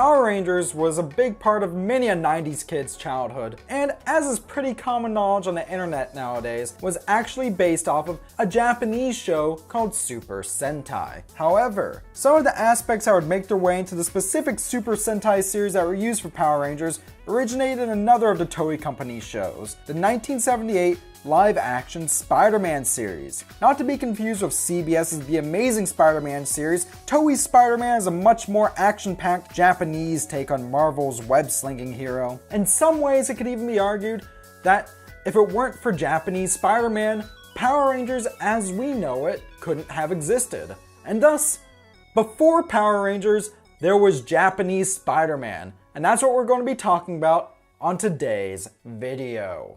Power Rangers was a big part of many a 90s kid's childhood, and as is pretty common knowledge on the internet nowadays, was actually based off of a Japanese show called Super Sentai. However, some of the aspects that would make their way into the specific Super Sentai series that were used for Power Rangers originated in another of the Toei Company shows, the 1978 live-action Spider-Man series. Not to be confused with CBS's The Amazing Spider-Man series, Toei's Spider-Man is a much more action-packed Japanese take on Marvel's web-slinging hero. In some ways, it could even be argued that if it weren't for Japanese Spider-Man, Power Rangers as we know it couldn't have existed. And thus, before Power Rangers, there was Japanese Spider-Man. And that's what we're going to be talking about on today's video.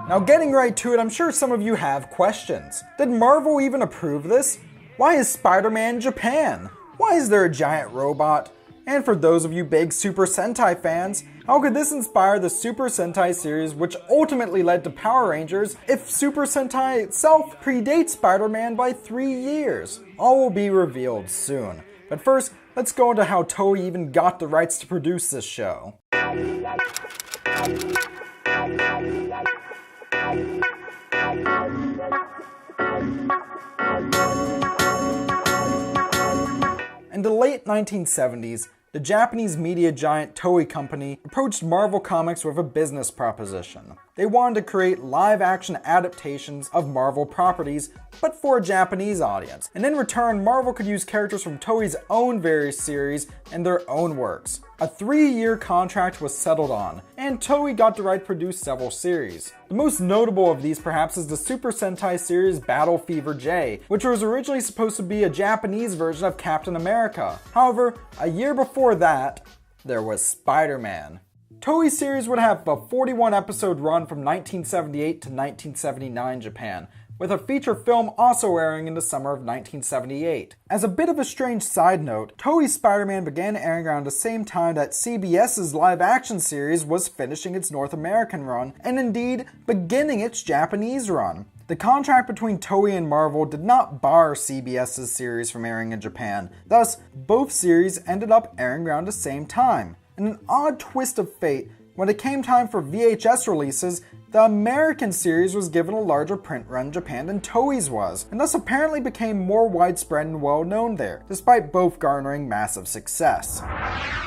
Now getting right to it, I'm sure some of you have questions. Did Marvel even approve this? Why is Spider-Man Japan? Why is there a giant robot? And for those of you big Super Sentai fans, how could this inspire the Super Sentai series which ultimately led to Power Rangers if Super Sentai itself predates Spider-Man by 3 years? All will be revealed soon. But first, let's go into how Toei even got the rights to produce this show. In the late 1970s, the Japanese media giant Toei Company approached Marvel Comics with a business proposition. They wanted to create live-action adaptations of Marvel properties, but for a Japanese audience. And in return, Marvel could use characters from Toei's own various series in their own works. A 3-year contract was settled on, and Toei got the right to produce several series. The most notable of these perhaps is the Super Sentai series Battle Fever J, which was originally supposed to be a Japanese version of Captain America. However, a year before that, there was Spider-Man. Toei's series would have a 41-episode run from 1978 to 1979 Japan, with a feature film also airing in the summer of 1978. As a bit of a strange side note, Toei's Spider-Man began airing around the same time that CBS's live-action series was finishing its North American run, and indeed beginning its Japanese run. The contract between Toei and Marvel did not bar CBS's series from airing in Japan, thus both series ended up airing around the same time. In an odd twist of fate, when it came time for VHS releases, the American series was given a larger print run in Japan than Toei's was, and thus apparently became more widespread and well known there, despite both garnering massive success.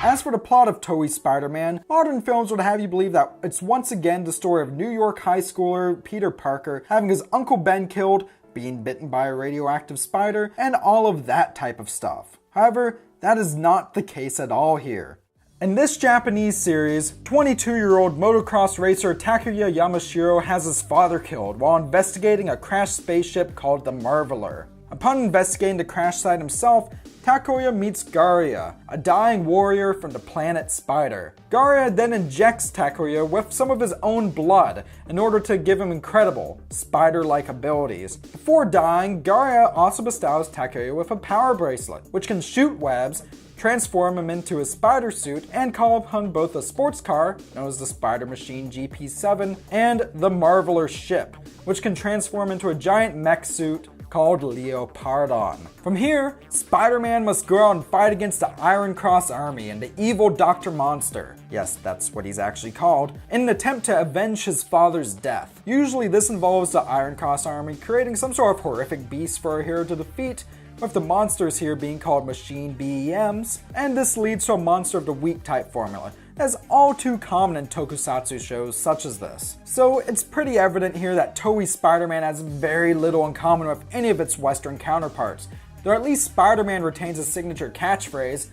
As for the plot of Toei's Spider-Man, modern films would have you believe that it's once again the story of New York high schooler Peter Parker having his Uncle Ben killed, being bitten by a radioactive spider, and all of that type of stuff. However, that is not the case at all here. In this Japanese series, 22-year-old motocross racer Takuya Yamashiro has his father killed while investigating a crashed spaceship called the Marveler. Upon investigating the crash site himself, Takuya meets Garia, a dying warrior from the planet Spider. Garia then injects Takuya with some of his own blood in order to give him incredible, spider-like abilities. Before dying, Garia also bestows Takuya with a power bracelet, which can shoot webs, transform him into a spider suit, and call upon both a sports car, known as the Spider Machine GP7, and the Marveler ship, which can transform into a giant mech suit called Leopardon. From here, Spider-Man must go out and fight against the Iron Cross Army and the evil Dr. Monster, yes, that's what he's actually called, in an attempt to avenge his father's death. Usually this involves the Iron Cross Army creating some sort of horrific beast for a hero to defeat, with the monsters here being called machine BEMs, and this leads to a monster of the week type formula, as all too common in tokusatsu shows such as this. So it's pretty evident here that Toei's Spider-Man has very little in common with any of its Western counterparts, though at least Spider-Man retains his signature catchphrase,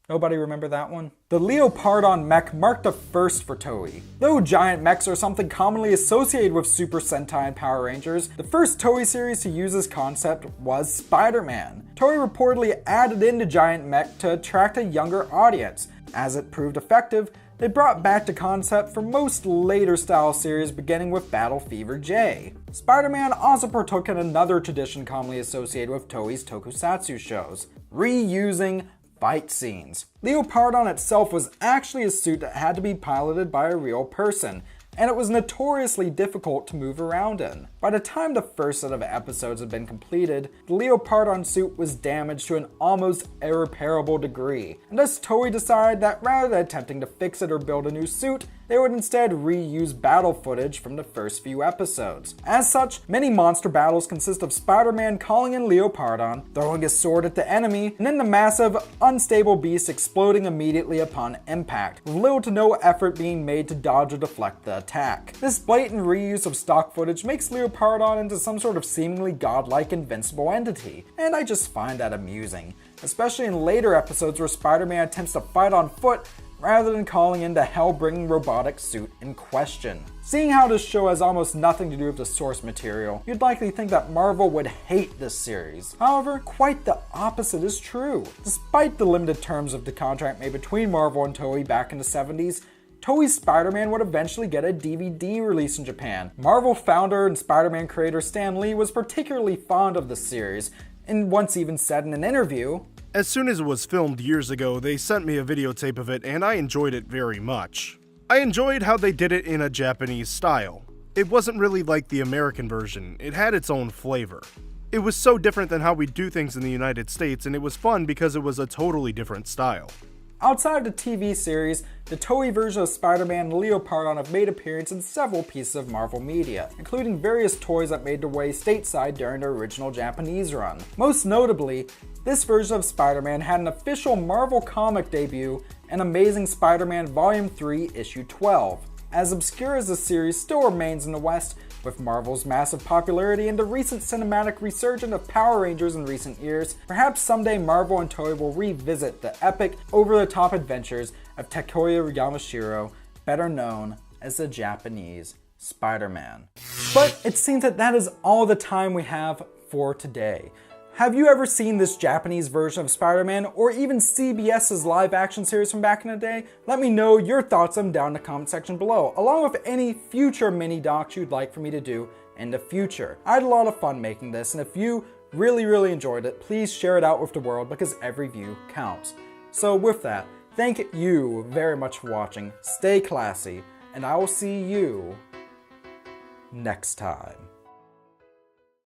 "Leopardon mech marked a first for Toei. Though giant mechs are something commonly associated with Super Sentai and Power Rangers, the first Toei series to use this concept was Spider-Man. Toei reportedly added in the giant mech to attract a younger audience. As it proved effective, they brought back the concept for most later style series beginning with Battle Fever J. Spider-Man also partook in another tradition commonly associated with Toei's tokusatsu shows, reusing fight scenes. Leopardon itself was actually a suit that had to be piloted by a real person, and it was notoriously difficult to move around in. By the time the first set of episodes had been completed, the Leopardon suit was damaged to an almost irreparable degree, and thus Toei decided that rather than attempting to fix it or build a new suit, they would instead reuse battle footage from the first few episodes. As such, many monster battles consist of Spider-Man calling in Leopardon, throwing his sword at the enemy, and then the massive, unstable beast exploding immediately upon impact, with little to no effort being made to dodge or deflect the attack. This blatant reuse of stock footage makes Leopardon into some sort of seemingly godlike invincible entity, and I just find that amusing, especially in later episodes where Spider-Man attempts to fight on foot rather than calling in the hell-bringing robotic suit in question. Seeing how this show has almost nothing to do with the source material, you'd likely think that Marvel would hate this series. However, quite the opposite is true. Despite the limited terms of the contract made between Marvel and Toei back in the 70s, Toei's Spider-Man would eventually get a DVD release in Japan. Marvel founder and Spider-Man creator Stan Lee was particularly fond of the series, and once even said in an interview, "As soon as it was filmed years ago, they sent me a videotape of it and I enjoyed it very much. I enjoyed how they did it in a Japanese style. It wasn't really like the American version, it had its own flavor. It was so different than how we do things in the United States, and it was fun because it was a totally different style." Outside of the TV series, the Toei version of Spider-Man and Leopardon have made appearances in several pieces of Marvel media, including various toys that made their way stateside during their original Japanese run. Most notably, this version of Spider-Man had an official Marvel comic debut in Amazing Spider-Man Volume 3, Issue 12. As obscure as the series still remains in the West, with Marvel's massive popularity and the recent cinematic resurgence of Power Rangers in recent years, perhaps someday Marvel and Toei will revisit the epic, over-the-top adventures of Takeya Yamashiro, better known as the Japanese Spider-Man. But it seems that is all the time we have for today. Have you ever seen this Japanese version of Spider-Man, or even CBS's live-action series from back in the day? Let me know your thoughts on them down in the comment section below, along with any future mini-docs you'd like for me to do in the future. I had a lot of fun making this, and if you really enjoyed it, please share it out with the world because every view counts. So with that, thank you very much for watching, stay classy, and I will see you next time.